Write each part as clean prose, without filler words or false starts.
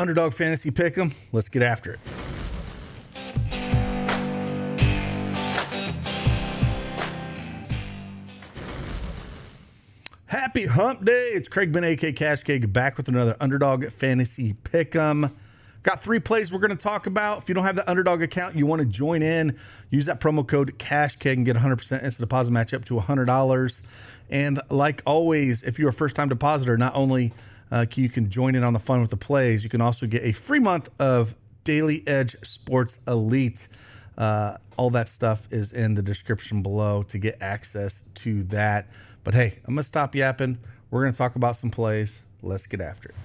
Underdog Fantasy Pick'em. Let's get after it. Happy hump day. It's Craig Ben, a.k.a. Cash Cake, back with another Underdog Fantasy Pick'em. Got 3 plays we're going to talk about. If you don't have the Underdog account, you want to join in, use that promo code CashCake and get 100% instant deposit match up to $100. And like always, if you're a first-time depositor, not only you can join in on the fun with the plays, you can also get a free month of Daily Edge Sports Elite. All that stuff is in the description below to get access to that. But hey, I'm going to stop yapping. We're going to talk about some plays. Let's get after it.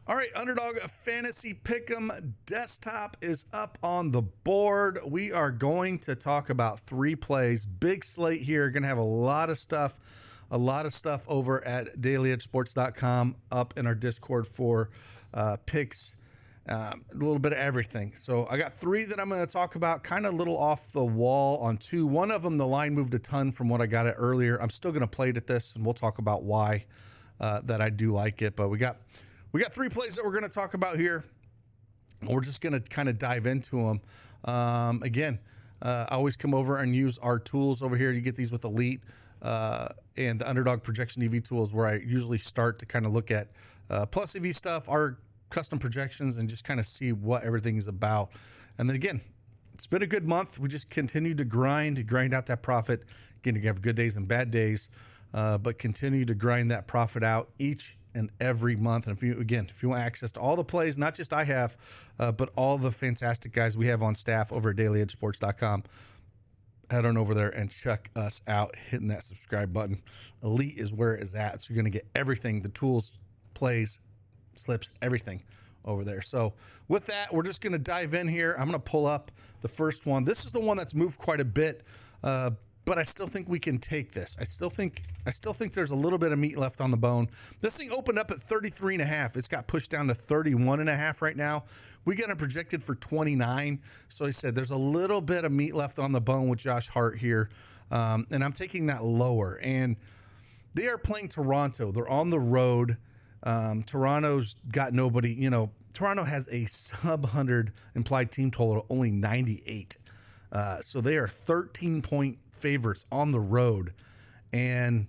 All right, Underdog Fantasy Pick'em desktop is up on the board. We are going to talk about 3 plays. Big slate here. Going to have a lot of stuff over at dailyedgesports.com up in our Discord for picks, a little bit of everything. So I got 3 that I'm going to talk about, kind of a little off the wall on 2. One of them, the line moved a ton from what I got it earlier. I'm still going to play it at this, and we'll talk about why that I do like it. But we got 3 plays that we're going to talk about here. We're just going to kind of dive into them. Again, I always come over and use our tools over here. You get these with Elite and the Underdog Projection EV tools, where I usually start to kind of look at plus EV stuff, our custom projections, and just kind of see what everything is about. And then again, it's been a good month. We just continue to grind out that profit. Again, you have good days and bad days, but continue to grind that profit out each and every month. And if you want access to all the plays, not just I have, but all the fantastic guys we have on staff over at dailyedgesports.com, head on over there and check us out, hitting that subscribe button. Elite is where it is at. So you're going to get everything, the tools, plays, slips, everything over there. So with that, we're just going to dive in here. I'm going to pull up the first one. This is the one that's moved quite a bit, but I still think we can take this. I still think there's a little bit of meat left on the bone. This thing opened up at 33.5. It's got pushed down to 31.5 right now. We got it projected for 29. So I said there's a little bit of meat left on the bone with Josh Hart here. And I'm taking that lower. And they are playing Toronto. They're on the road. Toronto's got nobody. Toronto has a sub-100 implied team total, only 98. So they are 13-point favorites on the road. And,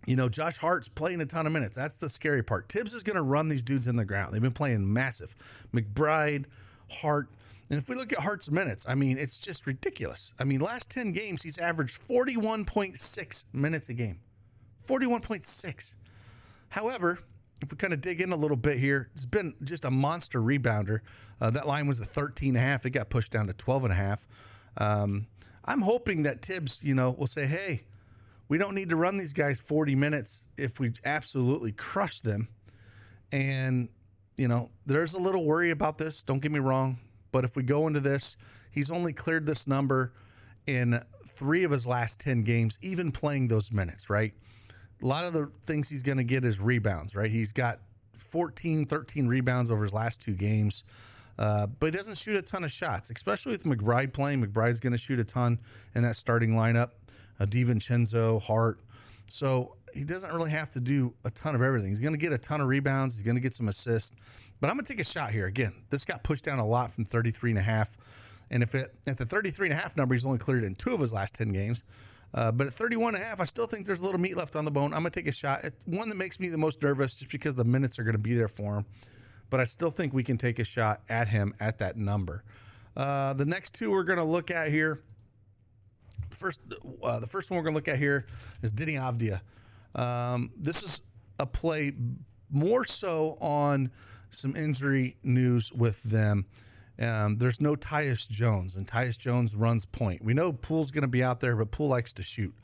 Josh Hart's playing a ton of minutes. That's the scary part. Tibbs is going to run these dudes in the ground. They've been playing massive. McBride, Hart. And if we look at Hart's minutes, it's just ridiculous. Last 10 games, he's averaged 41.6 minutes a game. 41.6. However, if we kind of dig in a little bit here, it's been just a monster rebounder. That line was at 13.5. It got pushed down to 12.5. I'm hoping that Tibbs, will say, hey, we don't need to run these guys 40 minutes if we absolutely crush them. And, there's a little worry about this. Don't get me wrong. But if we go into this, he's only cleared this number in 3 of his last 10 games, even playing those minutes, right? A lot of the things he's going to get is rebounds, right? He's got 13 rebounds over his last 2 games. But he doesn't shoot a ton of shots, especially with McBride playing. McBride's going to shoot a ton in that starting lineup. DiVincenzo, Hart. So he doesn't really have to do a ton of everything. He's going to get a ton of rebounds. He's going to get some assists. But I'm going to take a shot here. Again, this got pushed down a lot from 33.5. And at the 33.5 number, he's only cleared in 2 of his last 10 games. But at 31.5, I still think there's a little meat left on the bone. I'm going to take a shot at one that makes me the most nervous just because the minutes are going to be there for him. But I still think we can take a shot at him at that number. The next 2 we're going to look at here. The first one we're going to look at here is Deni Avdija. This is a play more so on some injury news with them. There's no Tyus Jones, and Tyus Jones runs point. We know Poole's going to be out there, but Poole likes to shoot.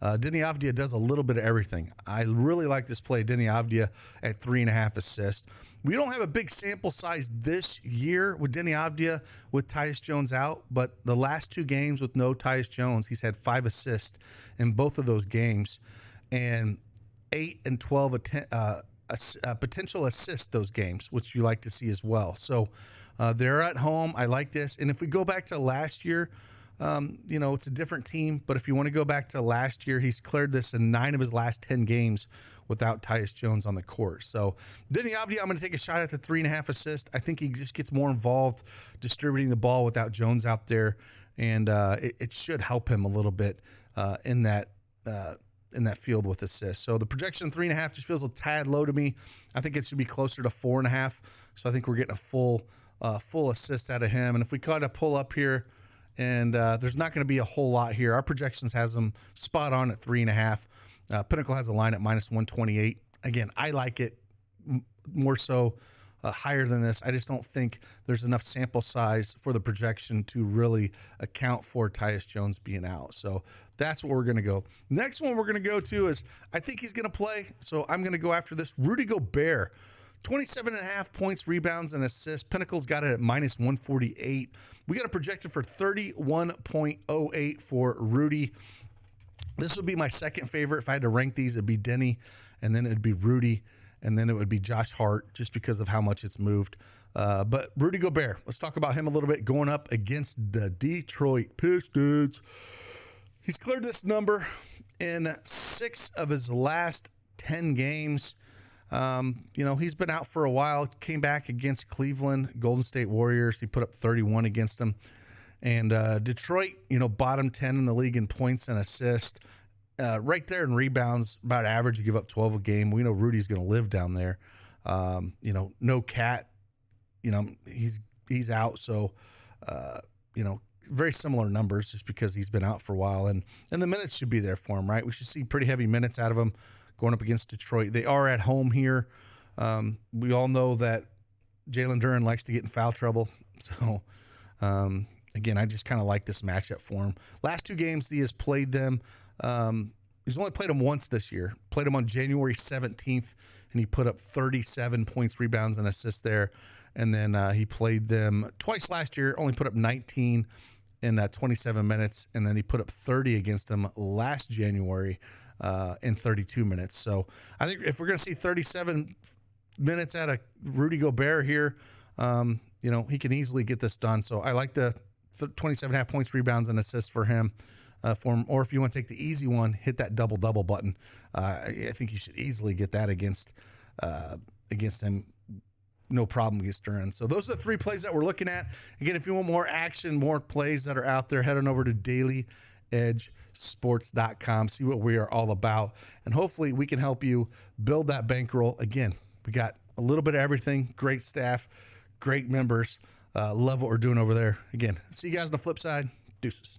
Deni Avdija does a little bit of everything. I really like this play, Deni Avdija at 3.5 assists. We don't have a big sample size this year with Deni Avdija with Tyus Jones out, but the last 2 games with no Tyus Jones, he's had 5 assists in both of those games, and 8 and 12 potential assists those games, which you like to see as well. So They're at home. I like this. And if we go back to last year, it's a different team. But if you want to go back to last year, he's cleared this in 9 of his last 10 games without Tyus Jones on the court. So Deni Avdija, I'm going to take a shot at the 3.5 assist. I think he just gets more involved distributing the ball without Jones out there. And it should help him a little bit in that field with assists. So the projection 3.5 just feels a tad low to me. I think it should be closer to 4.5. So I think we're getting a full assist out of him. And if we kind of pull up here, and there's not going to be a whole lot here. Our projections has them spot on at 3.5. Pinnacle has a line at -128. Again, I like it more so higher than this. I just don't think there's enough sample size for the projection to really account for Tyus Jones being out. So that's what we're going to go. Next one we're going to go to is I think he's going to play. So I'm going to go after this. Rudy Gobert, 27.5 points, rebounds, and assists. Pinnacle's got it at -148. We got it projected for 31.08 for Rudy. This would be my second favorite. If I had to rank these, it'd be Deni, and then it'd be Rudy, and then it would be Josh Hart, just because of how much it's moved. But Rudy Gobert, let's talk about him a little bit, going up against the Detroit Pistons. He's cleared this number in 6 of his last 10 games. He's been out for a while, came back against Cleveland, Golden State Warriors. He put up 31 against them. And Detroit, bottom 10 in the league in points and assists. Right there in rebounds, about average. You give up 12 a game. We know Rudy's going to live down there. No Cat. He's out. So, very similar numbers just because he's been out for a while. And the minutes should be there for him, right? We should see pretty heavy minutes out of him going up against Detroit. They are at home here. We all know that Jalen Duren likes to get in foul trouble. So, again, I just kind of like this matchup for him. Last 2 games, he has played them. He's only played them once this year. Played him on January 17th, and he put up 37 points, rebounds, and assists there. And then he played them twice last year, only put up 19 in 27 minutes, and then he put up 30 against them last January in 32 minutes. So I think if we're going to see 37 minutes out of Rudy Gobert here, he can easily get this done. So I like the 27.5 points, rebounds, and assists for him. Or if you want to take the easy one, hit that double-double button. I think you should easily get that against him. No problem against Duren. So those are the 3 plays that we're looking at. Again, if you want more action, more plays that are out there, head on over to dailyedgesports.com. See what we are all about. And hopefully we can help you build that bankroll. Again, we got a little bit of everything. Great staff, great members. Love what we're doing over there. Again, see you guys on the flip side. Deuces.